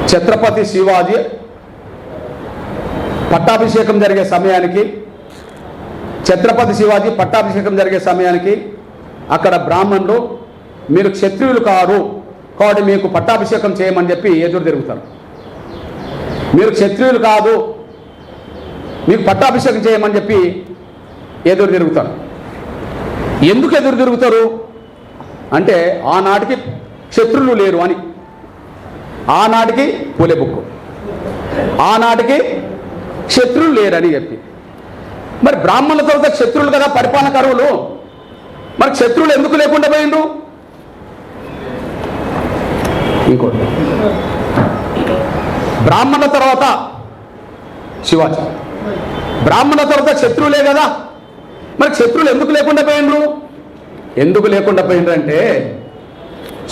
ఛత్రపతి శివాజీ పట్టాభిషేకం జరిగే సమయానికి అక్కడ బ్రాహ్మణులు మీరు క్షత్రియులు కారు కాబట్టి మీకు పట్టాభిషేకం చేయమని చెప్పి ఎదురు తిరుగుతారు. మీరు క్షత్రియులు కాదు మీకు పట్టాభిషేకం చేయమని చెప్పి ఎదురు తిరుగుతారు. ఎందుకు ఎదురు తిరుగుతారు అంటే ఆనాటికి క్షత్రులు లేరు అని. ఆనాటికి పూలే బుక్కు ఆనాటికి క్షత్రులు లేరని చెప్పి. మరి బ్రాహ్మణుల తర్వాత క్షత్రులు కదా పరిపాలన కరువులు, మరి క్షత్రులు ఎందుకు లేకుండా పోయిండు? ఇంకోటి బ్రాహ్మణుల తర్వాత శివాజీ, బ్రాహ్మణుల తర్వాత క్షత్రువులే కదా, మరి క్షత్రులు ఎందుకు లేకుండా పోయిండ్రు? ఎందుకు లేకుండా పోయిండ్రు అంటే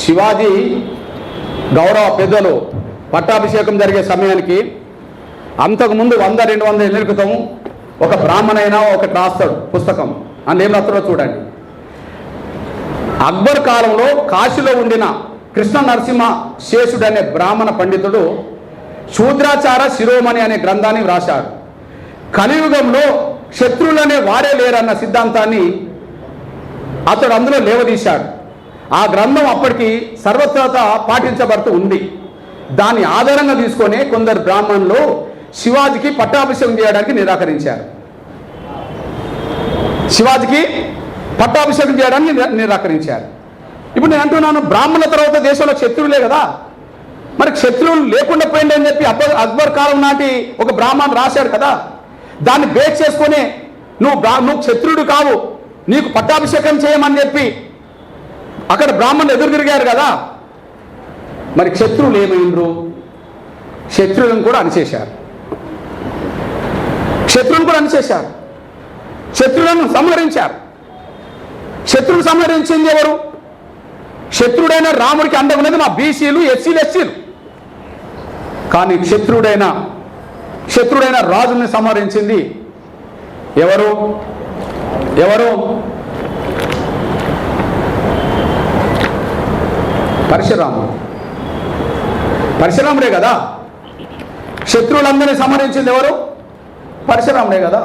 శివాజీ గౌరవ పెద్దలు పట్టాభిషేకం జరిగే సమయానికి అంతకుముందు 100-200 ఏళ్ళ క్రితం ఒక బ్రాహ్మణైనా ఒకటి రాస్తాడు పుస్తకం, అని ఏం రాస్తాడో చూడండి. అక్బర్ కాలంలో కాశీలో ఉండిన కృష్ణ నరసింహ శేషుడు అనే బ్రాహ్మణ పండితుడు శూద్రాచార శిరోమణి అనే గ్రంథాన్ని వ్రాశాడు. కలియుగంలో శత్రువులనే వారే లేరన్న సిద్ధాంతాన్ని అతడు అందులో లేవదీశాడు. ఆ గ్రంథం అప్పటికి సర్వత్రా పాటించబడుతూ ఉంది. దాన్ని ఆధారంగా తీసుకొని కొందరు బ్రాహ్మణులు శివాజీకి పట్టాభిషేకం చేయడానికి నిరాకరించారు. ఇప్పుడు నేను అంటున్నాను, బ్రాహ్మణుల తర్వాత దేశంలో క్షత్రువులే కదా, మరి క్షత్రువులు లేకుండా పోయింది అని చెప్పి అక్బర్ కాలం నాటి ఒక బ్రాహ్మణుడు రాశాడు కదా. దాన్ని బేస్ చేసుకొని నువ్వు క్షత్రుడు కావు నీకు పట్టాభిషేకం చేయమని చెప్పి అక్కడ బ్రాహ్మణులు ఎదురు తిరిగారు కదా. మరి క్షత్రువులు ఏమైండ్రు? శత్రువులను కూడా అణిచేశారు. శత్రువులను సంహరించారు. శత్రువులు సంహరించింది ఎవరు? శత్రుడైన రాముడికి అండగా ఉన్నది మా బీసీలు, ఎస్సీలు. కానీ శత్రుడైన రాజుని సంహరించింది ఎవరు? పరశురాముడే కదా. శత్రువులందరినీ సంహరించింది ఎవరు? పరశురాముడే కదా.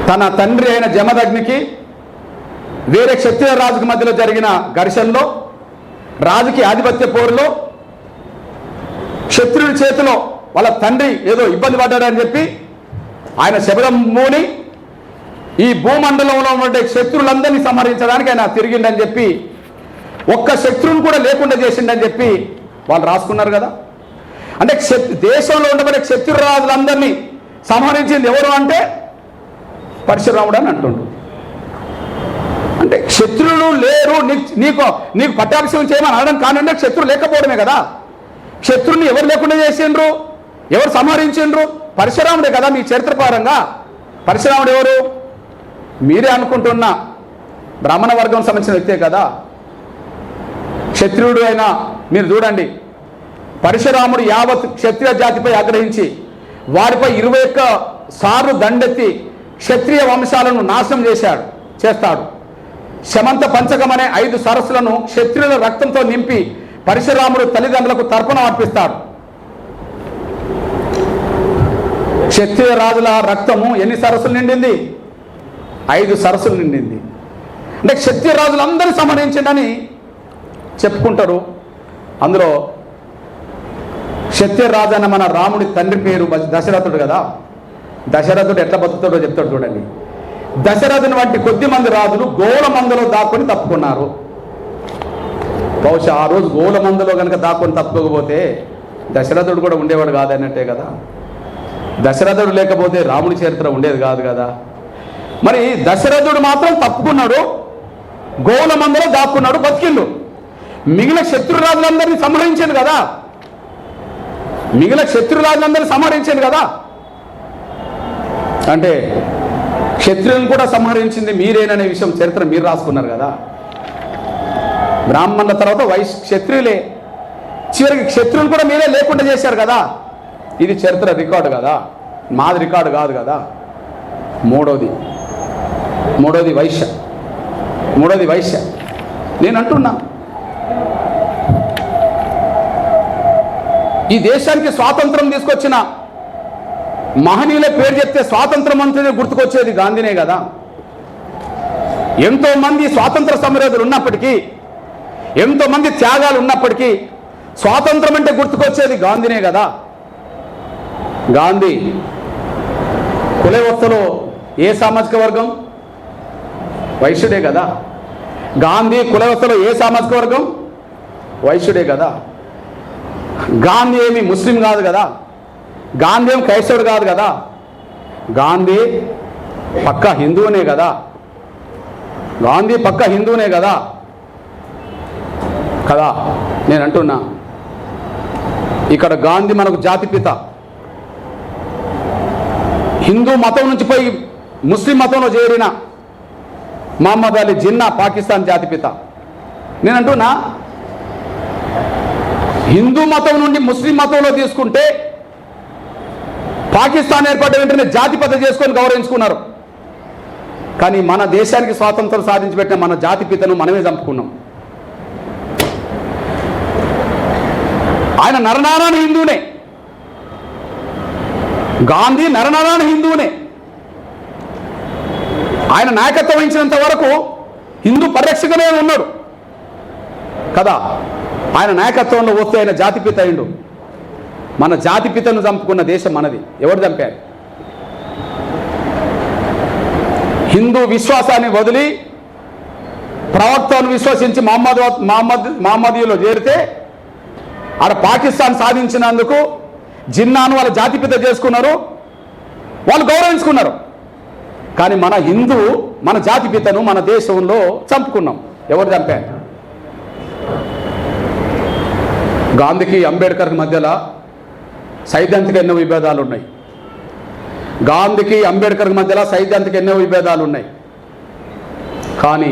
తన తండ్రి అయిన జమదగ్నికి వేరే క్షత్రియ రాజుకి మధ్యలో జరిగిన ఘర్షణలో, రాజుకి ఆధిపత్య పోరులో క్షత్రియుడి చేతిలో వాళ్ళ తండ్రి ఏదో ఇబ్బంది పడ్డాడని చెప్పి ఆయన శబరం మూని ఈ భూమండలంలో ఉండే శత్రువులందరినీ సంహరించడానికి ఆయన తిరిగిండని చెప్పి, ఒక్క శత్రువుని కూడా లేకుండా చేసిండని చెప్పి వాళ్ళు రాసుకున్నారు కదా. అంటే దేశంలో ఉండబడే క్షత్రియ రాజులందరినీ సంహరించింది ఎవరు అంటే పరశురాముడు అని అంటుండు. అంటే క్షత్రులు లేరు నీకు పట్టాభిషేకం చేయమని అనడం కానంటే శత్రువు లేకపోవడమే కదా. శత్రువుని ఎవరు లేకుండా చేసిండ్రు? ఎవరు సంహరించిండ్రు? పరశురాముడే కదా. మీ చరిత్రపరంగా పరశురాముడు ఎవరు? మీరే అనుకుంటున్న బ్రాహ్మణ వర్గం సంబంధించిన వ్యక్తే కదా. క్షత్రియుడు అయినా మీరు చూడండి, పరశురాముడు యావత్ క్షత్రియ జాతిపై ఆగ్రహించి వారిపై 21 సార్లు దండెత్తి క్షత్రియ వంశాలను నాశనం చేస్తాడు. శమంత పంచకం అనే 5 సరస్సులను క్షత్రియుల రక్తంతో నింపి పరశురాముడు తల్లిదండ్రులకు తర్పణం అర్పిస్తాడు. క్షత్రియ రాజుల రక్తము ఎన్ని సరస్సులు నిండింది? 5 సరస్సులు నిండింది. అంటే క్షత్రియ రాజులందరూ సంహరించిండని చెప్పుకుంటారు. అందులో క్షత్రియ రాజు అన్న మన రాముడి తండ్రి పేరు దశరథుడు కదా. దశరథుడు ఎట్లా బతుకుతాడో చెప్తాడు చూడండి. దశరథుని వంటి కొద్ది మంది రాజులు గోల మందలో దాక్కొని తప్పుకున్నారు. బహుశా ఆ రోజు గోల మందలో కనుక దాక్కొని తప్పుకోకపోతే దశరథుడు కూడా ఉండేవాడు కాదన్నట్టే కదా. దశరథుడు లేకపోతే రాముడి చరిత్ర ఉండేది కాదు కదా. మరి దశరథుడు మాత్రం తప్పుకున్నాడు, గోల మందలో దాక్కున్నాడు, బతికిండు. మిగిలిన శత్రురాజులందరినీ సంహరించాను కదా. అంటే క్షత్రియులను కూడా సంహరించింది మీరేననే విషయం చరిత్ర మీరు రాసుకున్నారు కదా. బ్రాహ్మణుల తర్వాత క్షత్రియులే, చివరికి క్షత్రియులు కూడా మీరే లేకుండా చేశారు కదా. ఇది చరిత్ర రికార్డు కదా, మాది రికార్డు కాదు కదా. మూడోది వైశ్య. నేను అంటున్నా ఈ దేశానికి స్వాతంత్రం తీసుకొచ్చిన మహనీయుల పేరు చెప్తే స్వాతంత్రం అంటేనే గుర్తుకొచ్చేది గాంధీనే కదా. ఎంతో మంది స్వాతంత్ర సమరయోధులు ఉన్నప్పటికీ, ఎంతో మంది త్యాగాలు ఉన్నప్పటికీ స్వాతంత్రం అంటే గుర్తుకొచ్చేది గాంధీనే కదా. గాంధీ కుల వ్యవస్థలో ఏ సామాజిక వర్గం? వైశ్యుడే కదా. గాంధీ కుల వ్యవస్థలో ఏ సామాజిక వర్గం? వైశ్యుడే కదా. గాంధీ ఏమి ముస్లిం కాదు కదా. గాంధీ ఏమి క్రైస్తవుడు కాదు కదా. గాంధీ పక్కా హిందువునే కదా. గాంధీ పక్కా హిందువునే కదా కదా నేను అంటున్నా. ఇక్కడ గాంధీ మనకు జాతిపిత. హిందూ మతం నుంచి పోయి ముస్లిం మతంలో చేరిన మహమ్మద్ అలీ జిన్నా పాకిస్తాన్ జాతిపిత. నేను అంటున్నా, హిందూ మతం నుండి ముస్లిం మతంలో తీసుకుంటే పాకిస్తాన్ ఏర్పడ్డ వెంటనే జాతిపిత చేసుకొని గౌరవించుకున్నారు. కానీ మన దేశానికి స్వాతంత్రం సాధించి పెట్టిన మన జాతిపితను మనమే చంపుకున్నాం. ఆయన నరనారాయణ హిందువునే. గాంధీ నరనారాయణ హిందువునే. ఆయన నాయకత్వం వహించినంత వరకు హిందూ పరిరక్షకనే ఉన్నాడు కదా. ఆయన నాయకత్వంలో వస్తే ఆయన జాతిపిత అయిండు. మన జాతిపితను చంపుకున్న దేశం మనది. ఎవరు చంపారు? హిందూ విశ్వాసాన్ని వదిలి ప్రవక్తను విశ్వసించి మహమ్మదీయులో చేరితే ఆడ పాకిస్తాన్ సాధించినందుకు జిన్నాను వాళ్ళ జాతిపిత చేసుకున్నారు, వాళ్ళు గౌరవించుకున్నారు. కానీ మన హిందూ మన జాతిపితను మన దేశంలో చంపుకున్నాం. ఎవరు చంపారు? గాంధీకి అంబేద్కర్ మధ్యలో సైద్ధాంతిక ఎన్నో విభేదాలు ఉన్నాయి. గాంధీకి అంబేద్కర్ మధ్యలో సైద్ధాంతిక ఎన్నో విభేదాలు ఉన్నాయి. కానీ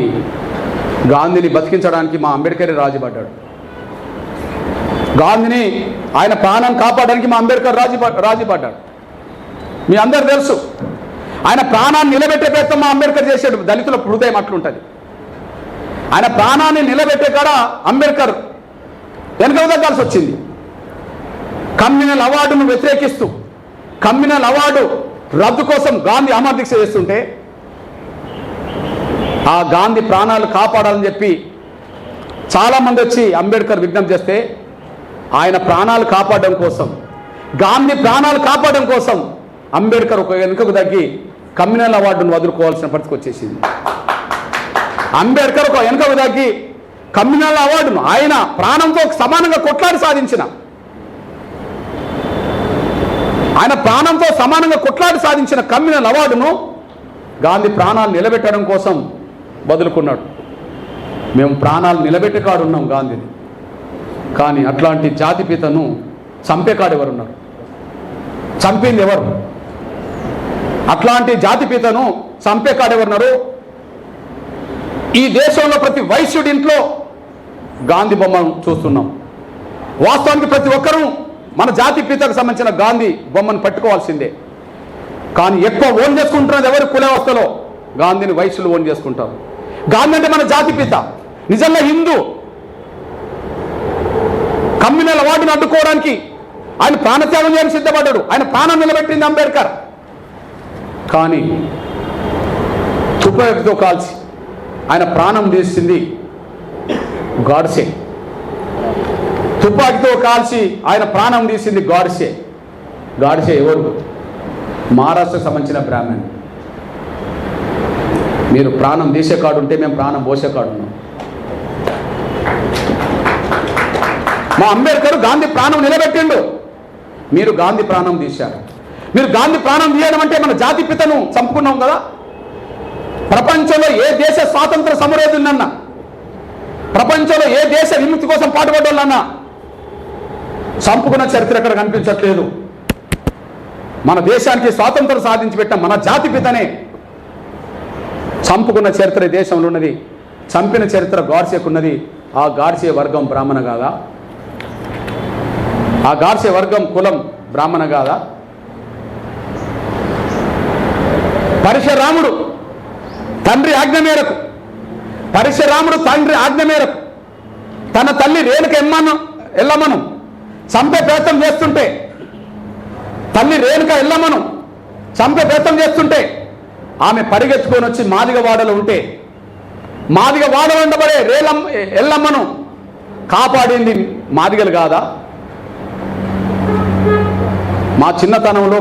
గాంధీని బతికించడానికి మా అంబేద్కరే రాజీపడ్డాడు. గాంధీని ఆయన ప్రాణం కాపాడడానికి మా అంబేద్కర్ రాజీపడ్డాడు. మీ అందరు తెలుసు, ఆయన ప్రాణాన్ని నిలబెట్టే ప్రయత్నం మా అంబేద్కర్ చేశాడు. దళితుల హృదయం అట్లుంటుంది. ఆయన ప్రాణాన్ని నిలబెట్టే కాడ అంబేద్కర్ వెనుక తగ్గాల్సి వచ్చింది. కమ్యూనల్ అవార్డును వ్యతిరేకిస్తూ కమ్యూనల్ అవార్డు రద్దు కోసం గాంధీ అమర దీక్ష చేస్తుంటే ఆ గాంధీ ప్రాణాలు కాపాడాలని చెప్పి చాలామంది వచ్చి అంబేద్కర్ విజ్ఞప్తి చేస్తే ఆయన ప్రాణాలు కాపాడడం కోసం, గాంధీ ప్రాణాలు కాపాడడం కోసం అంబేద్కర్ ఒక వెనుకకు తగ్గి కమ్యూనల్ అవార్డును వదులుకోవాల్సిన పరిస్థితి వచ్చేసింది. అంబేద్కర్ ఒక వెనుకకు తగ్గి కమ్యూనల్ అవార్డును ఆయన ప్రాణంతో సమానంగా కొట్లాడి సాధించిన, ఆయన ప్రాణంతో సమానంగా కొట్లాడి సాధించిన కమ్యూనల్ అవార్డును గాంధీ ప్రాణాలు నిలబెట్టడం కోసం వదులుకున్నాడు. మేము ప్రాణాలు నిలబెట్టే కాడున్నాం గాంధీని. కానీ అట్లాంటి జాతిపితను చంపేకాడు ఎవరున్నారు? చంపింది ఎవరు? అట్లాంటి జాతిపితను చంపేకాడు ఎవరున్నారు? ఈ దేశంలో ప్రతి వైశ్యుడి ఇంట్లో గాంధీ బొమ్మను చూస్తున్నాం. వాస్తవానికి ప్రతి ఒక్కరూ మన జాతిపితకు సంబంధించిన గాంధీ బొమ్మను పట్టుకోవాల్సిందే. కానీ ఎక్కువ ఓన్ చేసుకుంటున్నది ఎవరు? కుల వ్యవస్థలో గాంధీని వైశ్యులు ఓన్ చేసుకుంటారు. గాంధీ అంటే మన జాతిపిత, నిజంగా హిందూ. కమ్యూనల్ అవార్డును అడ్డుకోవడానికి ఆయన ప్రాణత్యాగం చేయడానికి సిద్ధపడ్డాడు. ఆయన ప్రాణం నిలబెట్టింది అంబేద్కర్. కానీ తుపాకీతో కాల్చి ఆయన ప్రాణం తీసింది గాడ్సే. తుపాకీతో కాల్చి ఆయన ప్రాణం తీసింది గాడ్సే. గాడ్సే ఎవరు? మహారాష్ట్రకు సంబంధించిన బ్రాహ్మణ్. మీరు ప్రాణం తీసే కాడు ఉంటే మేము ప్రాణం పోసే కాడు ఉన్నాం. మా అంబేద్కర్ గాంధీ ప్రాణం నిలబెట్టిండు, మీరు గాంధీ ప్రాణం తీశారు. మీరు గాంధీ ప్రాణం తీయడం అంటే మన జాతిపితను చంపుకున్నాం కదా. ప్రపంచంలో ఏ దేశ స్వాతంత్ర సమరయోధులన్నా, ప్రపంచంలో ఏ దేశ విముక్తి కోసం పాటుపడ్డోళ్ళన్నా చంపుకున్న చరిత్ర ఎక్కడ కనిపించట్లేదు. మన దేశానికి స్వాతంత్రం సాధించి పెట్టిన మన జాతిపితనే చంపుకున్న చరిత్ర ఈ దేశంలో ఉన్నది. చంపిన చరిత్ర గాడ్సేకున్నది. ఆ గాడ్సే వర్గం బ్రాహ్మణ కాదా? ఆ గాడ్సే వర్గం కులం బ్రాహ్మణ కాదా? పరశురాముడు తండ్రి ఆజ్ఞ మేరకు, పరశురాముడు తండ్రి ఆజ్ఞ మేరకు తన తల్లి రేణుక ఎల్లమ్మను చంపే ప్రయత్నం చేస్తుంటే, తల్లి రేణుక ఎల్లమ్మను చంపే ప్రయత్నం చేస్తుంటే ఆమె పరిగెత్తుకొని వచ్చి మాదిగవాడలో ఉంటే, మాదిగవాడలో ఉండబడే ఎల్లమ్మను కాపాడింది మాదిగలు కాదా? మా చిన్నతనంలో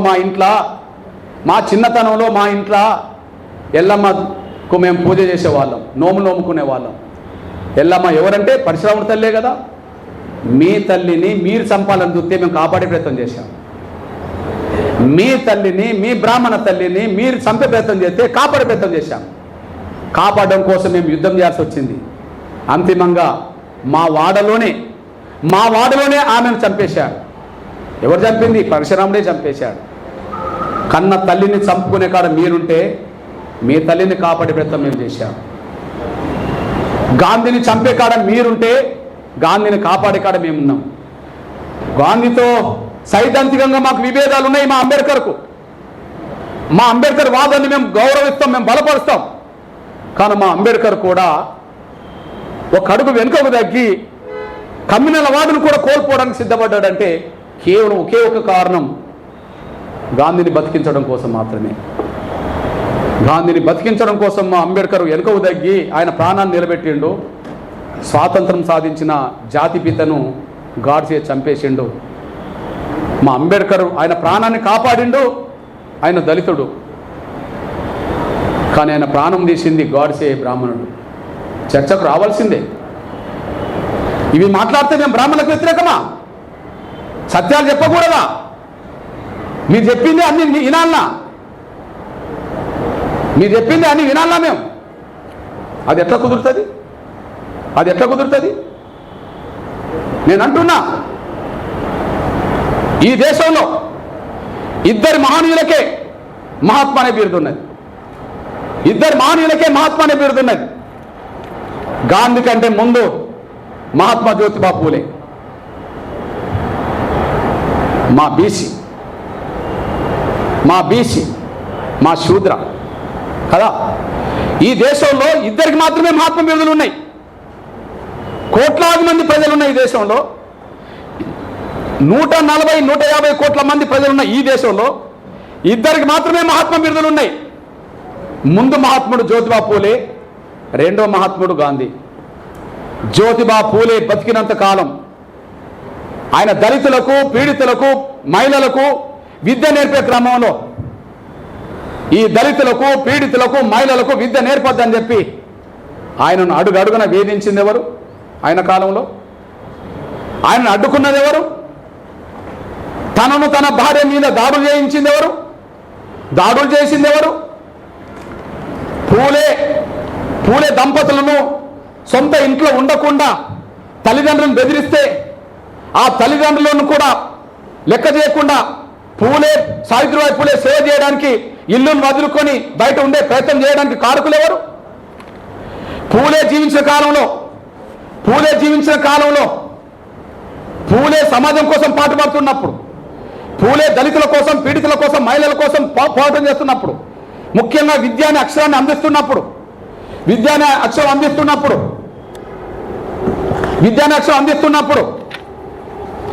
మా ఇంట్లో ఎల్లమ్మకు మేము పూజ చేసేవాళ్ళం, నోముకునే వాళ్ళం. ఎల్లమ్మ ఎవరంటే పరశురాముడి తల్లే కదా. మీ తల్లిని మీరు చంపాలని చూస్తే మేము కాపాడే ప్రయత్నం చేశాం. మీ తల్లిని, మీ బ్రాహ్మణ తల్లిని మీరు చంపే ప్రయత్నం చేస్తే కాపాడే ప్రయత్నం చేశాం. కాపాడడం కోసం మేము యుద్ధం చేయాల్సి వచ్చింది. అంతిమంగా మా వాడలోనే ఆమెను చంపేశాడు. ఎవరు చంపింది? పరశురాముడే చంపేశాడు. కన్న తల్లిని చంపుకునే కాడ మీరుంటే మీ తల్లిని కాపాడే ప్రయత్నం మేము చేశాం. గాంధీని చంపే కాడ మీరుంటే గాంధీని కాపాడే కాడ మేమున్నాం. గాంధీతో సైద్ధాంతికంగా మాకు విభేదాలు ఉన్నాయి. మా అంబేద్కర్ వాదాన్ని మేము గౌరవిస్తాం, మేము బలపరుస్తాం. కానీ మా అంబేద్కర్ కూడా ఒక అడుగు వెనుకకు తగ్గి కమ్యూనల్ వాదును కూడా కోల్పోవడానికి సిద్ధపడ్డాడంటే కేవలం ఒకే ఒక కారణం, గాంధీని బతికించడం కోసం మాత్రమే. గాంధీని బతికించడం కోసం మా అంబేద్కర్ వెనుకకు తగ్గి ఆయన ప్రాణాన్ని నిలబెట్టిండు. స్వాతంత్రం సాధించిన జాతిపితను గాడ్సే చంపేసిండు. మా అంబేద్కర్ ఆయన ప్రాణాన్ని కాపాడిండు. ఆయన దళితుడు, కానీ ఆయన ప్రాణం తీసింది గాడ్సే బ్రాహ్మణుడు. చర్చకు రావాల్సిందే. ఇవి మాట్లాడితే మేము బ్రాహ్మణులకు వ్యతిరేకమా? సత్యాలు చెప్పకూడదా? మీరు చెప్పింది అన్ని వినాలనా? మీరు చెప్పింది అన్ని వినాలనా? మేము అది ఎట్లా కుదురుతుంది? నేను అంటున్నా, ఈ దేశంలో ఇద్దరు మహనీయులకే మహాత్మా అనే బిరుదున్నది. గాంధీ కంటే ముందు మహాత్మా జ్యోతిబా పూలే, మా బీసీ, మా శూద్ర కదా. ఈ దేశంలో ఇద్దరికి మాత్రమే మహాత్మా బిరుదులు ఉన్నాయి. కోట్లాది మంది ప్రజలు ఉన్నాయి ఈ దేశంలో. 140-150 కోట్ల మంది ప్రజలున్న ఈ దేశంలో ఇద్దరికి మాత్రమే మహాత్మా బిరుదులు ఉన్నాయి. ముందు మహాత్ముడు జ్యోతిబా పూలే, రెండో మహాత్ముడు గాంధీ. జ్యోతిబా పూలే బతికినంత కాలం ఆయన దళితులకు, పీడితులకు, మహిళలకు విద్య నేర్పే క్రమంలో ఈ దళితులకు, పీడితులకు, మహిళలకు విద్య నేర్పొద్దని చెప్పి ఆయనను అడుగడుగున వేధించింది ఎవరు? ఆయన కాలంలో ఆయనను అడ్డుకున్నది ఎవరు? తన భార్య మీద దాడులు చేయించింది ఎవరు? దాడులు చేసింది ఎవరు? పూలే దంపతులను సొంత ఇంట్లో ఉండకుండా తల్లిదండ్రులను బెదిరిస్తే ఆ తల్లిదండ్రులను కూడా లెక్క చేయకుండా సావిత్రిబాయి పూలే సేవ చేయడానికి ఇల్లును వదులుకొని బయట ఉండే ప్రయత్నం చేయడానికి కారకులు ఎవరు? పూలే జీవించిన కాలంలో పూలే సమాజం కోసం పాటుపడుతున్నప్పుడు, పూలే దళితుల కోసం, పీడితుల కోసం, మహిళల కోసం పోరాటం చేస్తున్నప్పుడు, ముఖ్యంగా విద్యాన్ని అక్షరాన్ని అందిస్తున్నప్పుడు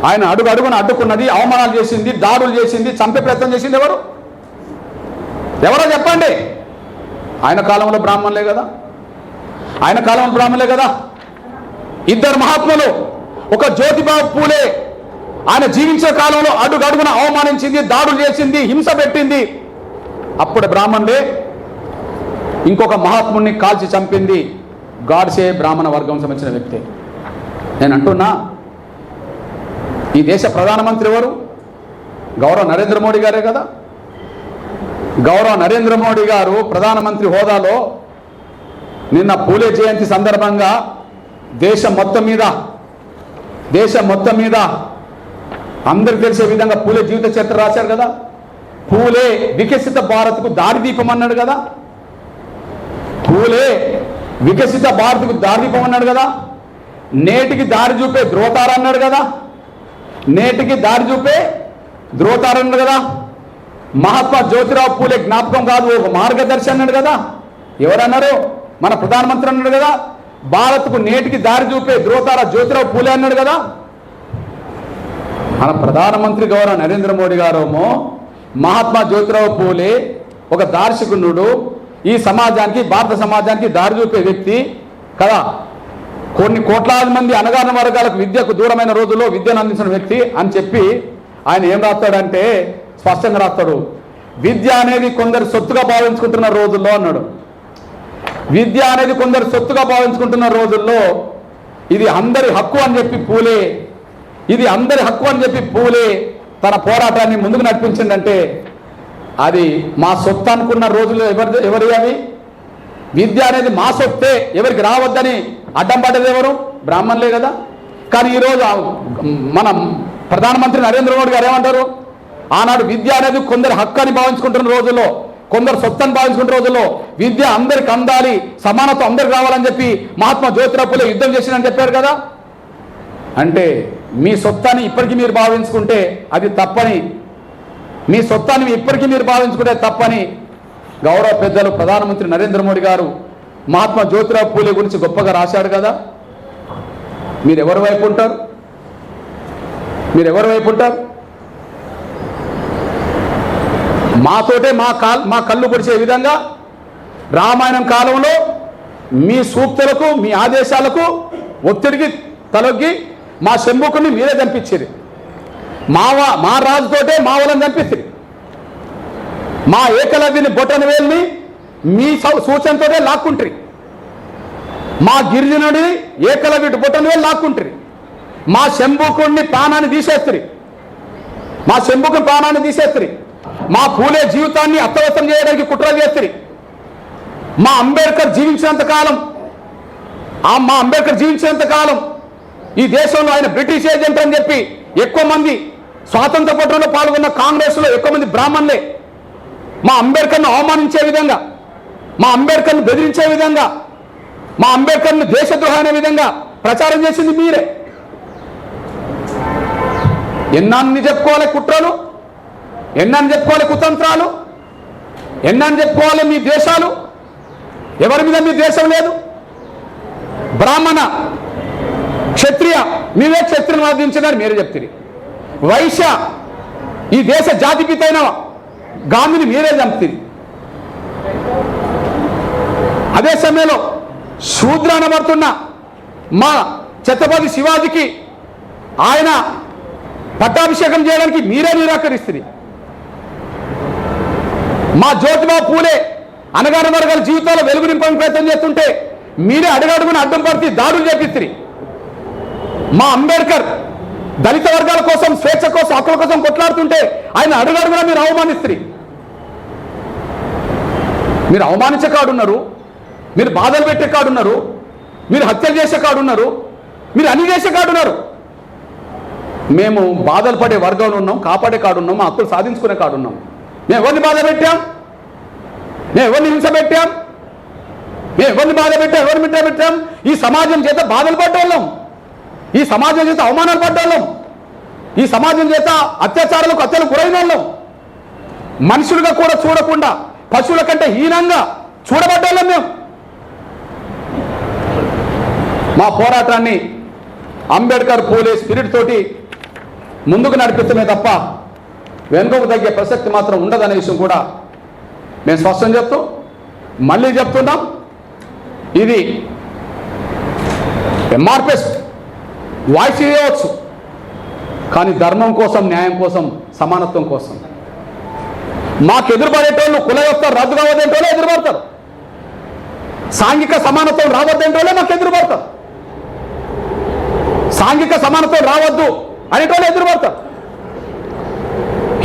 ఆయన అడుగడుగున అడ్డుకున్నది, అవమానాలు చేసింది, దాడులు చేసింది, చంపే ప్రయత్నం చేసింది ఎవరో చెప్పండి. ఆయన కాలంలో బ్రాహ్మణులే కదా. ఇద్దరు మహాత్ములు, ఒక జ్యోతిబా పూలే ఆయన జీవించే కాలంలో అడుగడుగున అవమానించింది, దాడులు చేసింది, హింస పెట్టింది. అప్పుడు బ్రాహ్మణులే. ఇంకొక మహాత్ముడిని కాల్చి చంపింది గాడ్సే బ్రాహ్మణ వర్గం సంబంధించిన వ్యక్తి. నేను అంటున్నా, ఈ దేశ ప్రధానమంత్రి ఎవరు? గౌరవ నరేంద్ర మోడీ గారే కదా. గౌరవ నరేంద్ర మోడీ గారు ప్రధానమంత్రి హోదాలో నిన్న పూలే జయంతి సందర్భంగా దేశం మొత్తం మీద అందరికి తెలిసే విధంగా పూలే జీవిత చరిత్ర రాశారు కదా. పూలే వికసిత భారత్కు దారిదీపం అన్నాడు కదా. నేటికి దారి చూపే ధ్రువతార అన్నాడు కదా. మహాత్మా జ్యోతిరావు పూలే జ్ఞాపకం కాదు, ఒక మార్గదర్శి అన్నాడు కదా. ఎవరన్నారు? మన ప్రధానమంత్రి అన్నాడు కదా. భారత్కు నేటికి దారి చూపే ధ్రువతార జ్యోతిరావు పూలే అన్నాడు కదా. మన ప్రధానమంత్రి గౌరవ నరేంద్ర మోడీ గారేమో మహాత్మా జ్యోతిరావు పూలే ఒక దార్శకునుడు, ఈ సమాజానికి, భారత సమాజానికి దారి చూపే వ్యక్తి కదా. కొన్ని కోట్లాది మంది అణగారిన వర్గాలకు విద్యకు దూరమైన రోజుల్లో విద్యను అందించిన వ్యక్తి అని చెప్పి ఆయన ఏం రాస్తాడంటే స్పష్టంగా రాస్తాడు, విద్య అనేది కొందరు సొత్తుగా భావించుకుంటున్న రోజుల్లో అన్నాడు. విద్య అనేది కొందరు సొత్తుగా భావించుకుంటున్న రోజుల్లో ఇది అందరి హక్కు అని చెప్పి పూలే, ఇది అందరి హక్కు అని చెప్పి పూలే తన పోరాటాన్ని ముందుకు నడిపించిందంటే అది మా సొత్తు అనుకున్న రోజులు ఎవరి అవి? విద్య అనేది మా సొత్తే, ఎవరికి రావద్దని అడ్డం పడ్డది ఎవరు? బ్రాహ్మణులే కదా. కానీ ఈరోజు మన ప్రధానమంత్రి నరేంద్ర మోడీ గారు ఏమంటారు? ఆనాడు విద్య అనేది కొందరు హక్కు అని భావించుకుంటున్న రోజుల్లో, కొందరు సొత్తు అని భావించుకున్న రోజుల్లో విద్య అందరికి అందాలి, సమానత్వం అందరికి రావాలని చెప్పి మహాత్మా జ్యోతిరావు పూలే యుద్ధం చేసిందని చెప్పారు కదా. అంటే మీ సొత్తాన్ని ఇప్పటికీ మీరు భావించుకుంటే అది తప్పని, మీ సొత్తాన్ని ఇప్పటికీ మీరు భావించుకుంటే తప్పని గౌరవ పెద్దలు ప్రధానమంత్రి నరేంద్ర మోడీ గారు మహాత్మా జ్యోతిరావు పూలే గురించి గొప్పగా రాశాడు కదా. మీరు ఎవరి వైపు ఉంటారు? మీరు ఎవరి వైపు ఉంటారు? మాతోటే మా కళ్ళు పొడిచే విధంగా రామాయణం కాలంలో మీ సూక్తులకు, మీ ఆదేశాలకు ఒత్తిడికి తలొగ్గి మా శంభుకుని మీరే చంపించారు. మా రాజుతోటే మా వాళ్ళని చంపిస్తారు. మా ఏకలవ్యుని బొటన వేల్ని మీ సూచనతోటే లాక్కుంటారు. మా గిరిజనుడి ఏకలవ్యుడి బొటన వేలు లాక్కుంటారు. మా శంభుకుడిని ప్రాణాన్ని తీసేస్తారు. మా శంభుకుని ప్రాణాన్ని తీసేస్తారు. మా పూలే జీవితాన్ని అస్తవ్యస్తం చేయడానికి కుట్ర చేస్తారు. మా అంబేద్కర్ జీవించినంత కాలం ఈ దేశంలో ఆయన బ్రిటిష్ ఏజెంట్ అని చెప్పి ఎక్కువ మంది స్వాతంత్ర పోరాటంలో పాల్గొన్న కాంగ్రెస్లో ఎక్కువ మంది బ్రాహ్మణులే మా అంబేద్కర్ను అవమానించే విధంగా, మా అంబేద్కర్ను బెదిరించే విధంగా, మా అంబేద్కర్ను దేశద్రోహి అనే విధంగా ప్రచారం చేసింది మీరే. ఎన్నాన్ని చెప్పుకోవాలి కుట్రలు, ఎన్నాన్ని చెప్పుకోవాలి కుతంత్రాలు, ఎన్నాన్ని చెప్పుకోవాలి మీ దేశాలు? ఎవరి మీద మీ దేశం లేదు? బ్రాహ్మణ క్షత్రియ మీరే క్షత్రియులు వాదించినారు, మీరే చెప్తారు. వైశ్య ఈ దేశ జాతిపిత అయిన గాంధీని మీరే చంపుతుంది. అదే సమయంలో శూద్ర అనబడుతున్న మా ఛత్రపతి శివాజీకి ఆయన పట్టాభిషేకం చేయడానికి మీరే నిరాకరిస్తుంది. మా జ్యోతిబా పూలే అణగారిన వర్గాల జీవితాల్లో వెలుగు నింపడానికి ప్రయత్నం చేస్తుంటే మీరే అడుగడుగున అడ్డం పడితే దాడులు చేపిస్తుంది. మా అంబేద్కర్ దళిత వర్గాల కోసం, స్వేచ్ఛ కోసం, హక్కుల కోసం కొట్లాడుతుంటే ఆయన అడుగడుగున మీరు అవమానిస్తారు. మీరు అవమానించే కాడున్నారు, మీరు బాధలు పెట్టే కాడున్నారు, మీరు హత్యలు చేసే కాడున్నారు, మీరు అన్ని చేసే కాడున్నారు. మేము బాధలు పడే వర్గంలో ఉన్నాం, కాపాడే కాడున్నాం, మా హక్కులు సాధించుకునే కాడున్నాం. మేము ఎవరిని బాధ పెట్టాం? మేము ఎవరిని హింస పెట్టాం? మేము ఎవరిని బాధ పెట్టాం? ఎవరిని మిట్ట పెట్టాం? ఈ సమాజం చేత బాధలు పడ్డోళ్ళం, ఈ సమాజం చేత అవమానాలు పడ్డోళ్ళం, ఈ సమాజం చేత అత్యాచారాలకు హత్యలకు గురైన వాళ్ళం, మనుషులుగా కూడా చూడకుండా పశువుల కంటే హీనంగా చూడబడ్డోళ్ళం మేము. మా పోరాటాన్ని అంబేద్కర్ పూలే స్పిరిట్ తోటి ముందుకు నడిపిస్తమే తప్ప వెనుకకు తగ్గే ప్రసక్తి మాత్రం ఉండదనే విషయం కూడా మేము స్పష్టం చెప్తూ మళ్ళీ చెప్తున్నాం. ఇది ఎంఆర్పిఎస్ వాయిస్ ఇవ్వచ్చు, కానీ ధర్మం కోసం, న్యాయం కోసం, సమానత్వం కోసం. మాకు ఎదురుపడేటోళ్ళు కుల వ్యవస్థ రద్దు కావద్దేంటోళ్ళే ఎదురుపడతారు, సాంఘిక సమానత్వం రావద్దేంటోళ్ళే మాకు ఎదురుపడతారు, సాంఘిక సమానత్వం రావద్దు అనేటోళ్ళు ఎదురుపడతారు.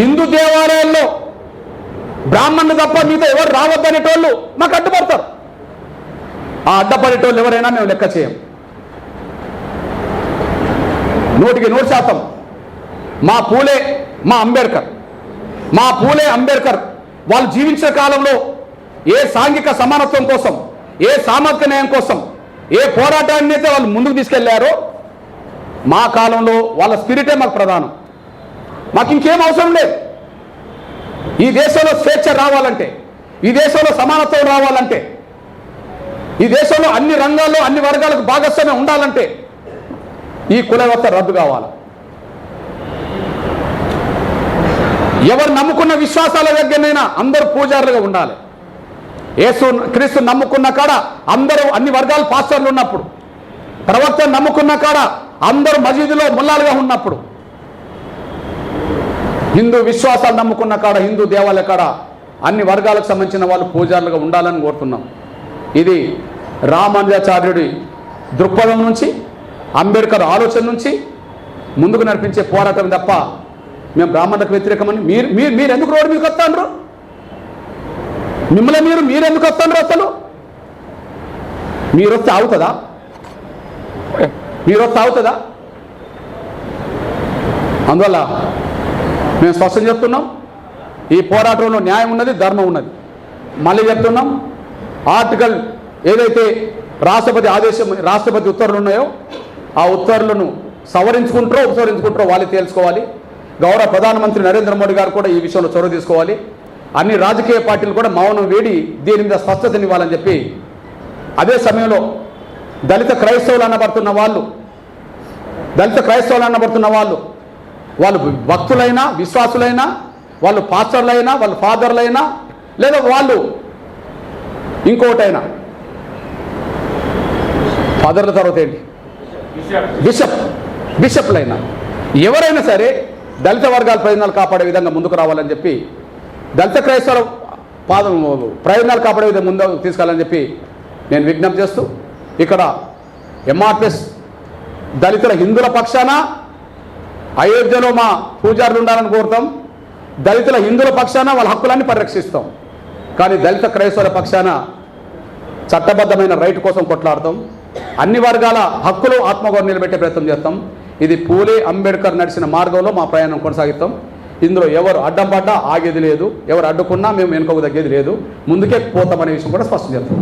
హిందూ దేవాలయాల్లో బ్రాహ్మణులు తప్ప మీతో ఎవరు రావద్దు అనేటోళ్ళు మాకు అడ్డుపడతారు. ఆ అడ్డపడేటోళ్ళు ఎవరైనా మేము లెక్క చేయం. 100% మా పూలే, మా పూలే అంబేద్కర్ వాళ్ళు జీవించిన కాలంలో ఏ సాంఘిక సమానత్వం కోసం, ఏ సామాజిక న్యాయం కోసం, ఏ పోరాటాన్ని అయితే వాళ్ళు ముందుకు తీసుకెళ్లారో మా కాలంలో వాళ్ళ స్పిరిటే మాకు ప్రధానం. మాకు ఇంకేం అవసరం లేదు. ఈ దేశంలో స్వేచ్ఛ రావాలంటే, ఈ దేశంలో సమానత్వం రావాలంటే, ఈ దేశంలో అన్ని రంగాల్లో అన్ని వర్గాలకు భాగస్వామ్యం ఉండాలంటే ఈ కుల వ్యవస్థ రద్దు కావాలి. ఎవరు నమ్ముకున్న విశ్వాసాల దగ్గరనైనా అందరూ పూజారులుగా ఉండాలి. యేసు క్రీస్తు నమ్ముకున్న కాడ అందరూ అన్ని వర్గాల పాస్టర్లు ఉన్నప్పుడు, ప్రవక్త నమ్ముకున్న కాడ అందరూ మసీదులో ముల్లాలుగా ఉన్నప్పుడు, హిందూ విశ్వాసాలు నమ్ముకున్న కాడ హిందూ దేవాలయ కాడ అన్ని వర్గాలకు సంబంధించిన వాళ్ళు పూజారులుగా ఉండాలని కోరుతున్నాం. ఇది రామానుజాచార్యుడి దృక్పథం నుంచి, అంబేద్కర్ ఆలోచన నుంచి ముందుకు నడిపించే పోరాటం తప్ప మేము బ్రాహ్మణులకు వ్యతిరేకమని మీరు ఎందుకు రోడ్డు మీకు వస్తాండ్రు? మిమ్మల్ని మీరు ఎందుకు వస్తాండ్రు? అసలు మీరు వస్తే అవుతుందా? అందువల్ల మేము స్పష్టం చెప్తున్నాం, ఈ పోరాటంలో న్యాయం ఉన్నది, ధర్మం ఉన్నది. మళ్ళీ చెప్తున్నాం, ఆర్టికల్ ఏదైతే రాష్ట్రపతి ఉత్తర్వులు ఉన్నాయో ఆ ఉత్తర్వులను ఉపసంహరించుకుంటారో వాళ్ళు తేల్చుకోవాలి. గౌరవ ప్రధానమంత్రి నరేంద్ర మోడీ గారు కూడా ఈ విషయంలో చొరవ తీసుకోవాలి. అన్ని రాజకీయ పార్టీలు కూడా మౌనం వీడి దీని మీద స్పష్టతనివ్వాలని చెప్పి, అదే సమయంలో దళిత క్రైస్తవులు అనబడుతున్న వాళ్ళు వాళ్ళు భక్తులైనా, విశ్వాసులైనా, వాళ్ళు పాస్టర్లైనా, వాళ్ళు ఫాదర్లైనా, లేదా వాళ్ళు ఇంకోటైనా, ఫాదర్ల తర్వాత ఏంటి, బిషప్లైనా, ఎవరైనా సరే దళిత వర్గాల ప్రయోజనాలు కాపాడే విధంగా ముందుకు రావాలని చెప్పి, దళిత క్రైస్తవుల ప్రయోజనాలు కాపాడే విధంగా ముందుకు తీసుకెళ్ళాలని చెప్పి నేను విజ్ఞప్తి చేస్తూ, ఇక్కడ ఎంఆర్పిఎస్ దళితుల హిందువుల పక్షాన అయోధ్యలో మా పూజారులు ఉండాలని కోరుతాం. దళితుల హిందువుల పక్షాన వాళ్ళ హక్కులన్నీ పరిరక్షిస్తాం. కానీ దళిత క్రైస్తవుల పక్షాన చట్టబద్ధమైన రైట్ కోసం కొట్లాడతాం. అన్ని వర్గాల హక్కులు ఆత్మగౌరవం నిలబెట్టే ప్రయత్నం చేస్తాం. ఇది పూలే అంబేద్కర్ నడిచిన మార్గంలో మా ప్రయాణం కొనసాగిస్తాం. ఇందులో ఎవరు అడ్డం పడ్డా ఆగేది లేదు, ఎవరు అడ్డుకున్నా మేము వెనుకకు తగ్గేది లేదు, ముందుకే పోతామనే విషయం కూడా స్పష్టం చేస్తాం.